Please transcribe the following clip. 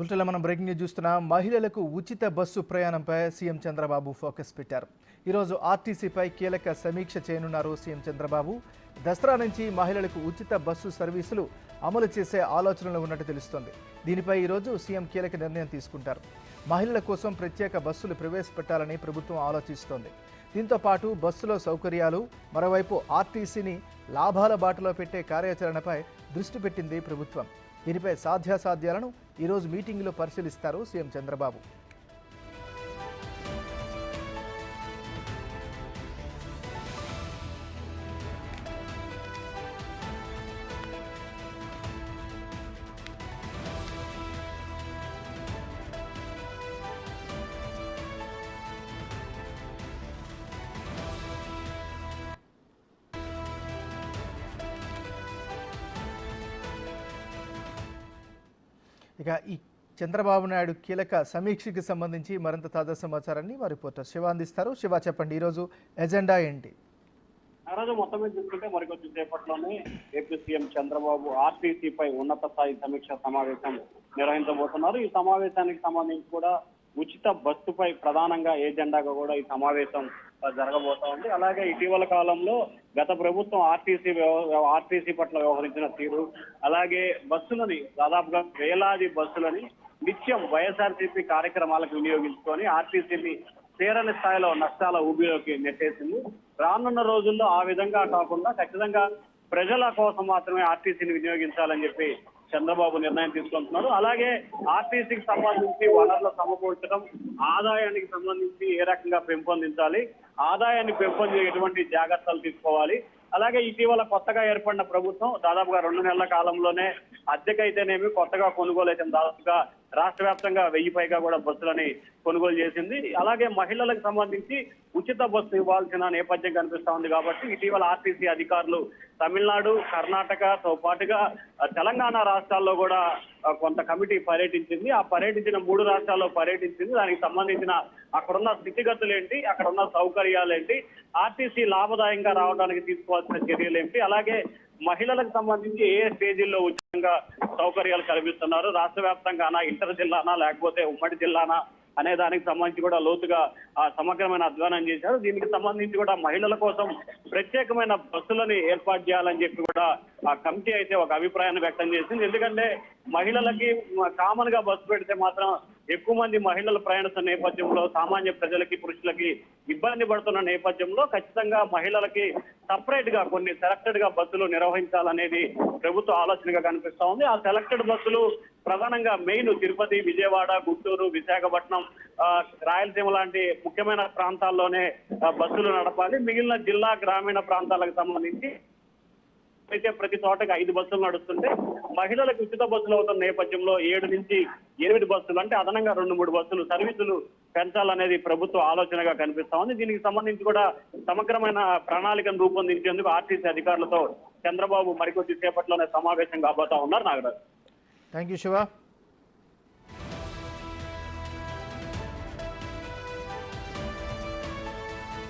బులెటిన్లో మనం breaking news చూస్తున్నాం. మహిళలకు ఉచిత బస్సు ప్రయాణంపై సీఎం చంద్రబాబు ఫోకస్ పెట్టారు. ఈరోజు ఆర్టీసీపై కీలక సమీక్ష చేయనున్నారు సీఎం చంద్రబాబు. దసరా నుంచి మహిళలకు ఉచిత బస్సు సర్వీసులు అమలు చేసే ఆలోచనలు ఉన్నట్టు తెలుస్తోంది. దీనిపై ఈరోజు సీఎం కీలక నిర్ణయం తీసుకుంటారు. మహిళల కోసం ప్రత్యేక బస్సులు ప్రవేశపెట్టాలని ప్రభుత్వం ఆలోచిస్తోంది. దీంతో పాటు బస్సులో సౌకర్యాలు, మరోవైపు ఆర్టీసీని లాభాల బాటలో పెట్టే కార్యాచరణపై దృష్టి పెట్టింది ప్రభుత్వం. దీనిపై సాధ్యాసాధ్యాలను ఈరోజు మీటింగ్లో పరిశీలిస్తారు సీఎం చంద్రబాబు. ఇక ఈ చంద్రబాబు నాయుడు కీలక సమీక్షకి సంబంధించి మరింత తాజా సమాచారాన్ని మా రిపోర్టర్ శివ అందిస్తారు. శివ, చెప్పండి, ఈరోజు ఎజెండా ఏంటి? ఆ రోజు మొత్తం మీద చూసుకుంటే మరికొద్ది సేపట్లోనే ఏపీ సీఎం చంద్రబాబు ఆర్టీసీపై ఉన్నత స్థాయి సమీక్ష సమావేశం నిర్వహించబోతున్నారు. ఈ సమావేశానికి సంబంధించి కూడా ఉచిత బస్సుపై ప్రధానంగా ఏజెండాగా కూడా ఈ సమావేశం జరగబోతా ఉంది. అలాగే ఇటీవల కాలంలో గత ప్రభుత్వం ఆర్టీసీ పట్ల వ్యవహరించిన తీరు, అలాగే బస్సులని దాదాపుగా వేలాది బస్సులని నిత్యం వైఎస్ఆర్సీపీ కార్యక్రమాలకు వినియోగించుకొని ఆర్టీసీని తీరని స్థాయిలో నష్టాల ఊబిలోకి నెట్టేసింది. రానున్న రోజుల్లో ఆ విధంగా కాకుండా ఖచ్చితంగా ప్రజల కోసం మాత్రమే ఆర్టీసీని వినియోగించాలని చెప్పి చంద్రబాబు నిర్ణయం తీసుకుంటున్నారు. అలాగే ఆర్టీసీకి సంబంధించి వనరులు సమకూర్చడం, ఆదాయానికి సంబంధించి ఏ రకంగా పెంపొందించాలి, ఆదాయాన్ని పెంపొందే ఎటువంటి జాగ్రత్తలు తీసుకోవాలి. అలాగే ఇటీవల కొత్తగా ఏర్పడిన ప్రభుత్వం దాదాపుగా 2 నెలల కాలంలోనే అద్దెకైతేనేమి కొత్తగా కొనుగోలు అయితే దాదాపుగా రాష్ట్ర వ్యాప్తంగా 1000 పైగా కూడా బస్సులని కొనుగోలు చేసింది. అలాగే మహిళలకు సంబంధించి ఉచిత బస్సు ఇవ్వాల్సిన నేపథ్యం కనిపిస్తా ఉంది. కాబట్టి ఇటీవల ఆర్టీసీ అధికారులు తమిళనాడు, కర్ణాటకతో పాటుగా తెలంగాణ రాష్ట్రాల్లో కూడా కొంత కమిటీ పర్యటించింది. ఆ పర్యటించిన 3 రాష్ట్రాల్లో పర్యటించింది. దానికి సంబంధించిన అక్కడున్న స్థితిగతులు ఏంటి, అక్కడున్న సౌకర్యాలు ఏంటి, ఆర్టీసీ లాభదాయంగా రావడానికి తీసుకోవాల్సిన చర్యలు ఏంటి, అలాగే మహిళలకు సంబంధించి ఏ స్టేజీల్లో ఉచితంగా సౌకర్యాలు కల్పిస్తున్నారు, రాష్ట్ర వ్యాప్తంగానా, ఇంటర్ జిల్లానా, లేకపోతే ఉమ్మడి జిల్లానా అనే దానికి సంబంధించి కూడా లోతుగా సమగ్రమైన అధ్వానం చేశారు. దీనికి సంబంధించి కూడా మహిళల కోసం ప్రత్యేకమైన బస్సులని ఏర్పాటు చేయాలని చెప్పి కూడా ఆ కమిటీ అయితే ఒక అభిప్రాయాన్ని వ్యక్తం చేసింది. ఎందుకంటే మహిళలకి కామన్ గా బస్సు పెడితే మాత్రం ఎక్కువ మంది మహిళలు ప్రయాణిస్తున్న నేపథ్యంలో సామాన్య ప్రజలకి, పురుషులకి ఇబ్బంది పడుతున్న నేపథ్యంలో ఖచ్చితంగా మహిళలకి సపరేట్ గా కొన్ని సెలెక్టెడ్ గా బస్సులు నిర్వహించాలనేది ప్రభుత్వ ఆలోచనగా కనిపిస్తా ఉంది. ఆ సెలెక్టెడ్ బస్సులు ప్రధానంగా మెయిన్ తిరుపతి, విజయవాడ, గుంటూరు, విశాఖపట్నం, రాయలసీమ లాంటి ముఖ్యమైన ప్రాంతాల్లోనే బస్సులు నడపాలి. మిగిలిన జిల్లా, గ్రామీణ ప్రాంతాలకు సంబంధించి అయితే ప్రతి చోటకి 5 బస్సులు నడుస్తుంటే మహిళలకు ఉచిత బస్సులు అవుతున్న నేపథ్యంలో 7 నుంచి 8 బస్సులు, అంటే అదనంగా 2-3 బస్సులు సర్వీసులు పెంచాలనేది ప్రభుత్వ ఆలోచనగా కనిపిస్తా ఉంది. దీనికి సంబంధించి కూడా సమగ్రమైన ప్రణాళికను రూపొందించేందుకు ఆర్టీసీ అధికారులతో చంద్రబాబు మరికొద్ది సేపట్లోనే సమావేశం కాబోతా ఉన్నారు. నాగరాజు. Thank you Shiva.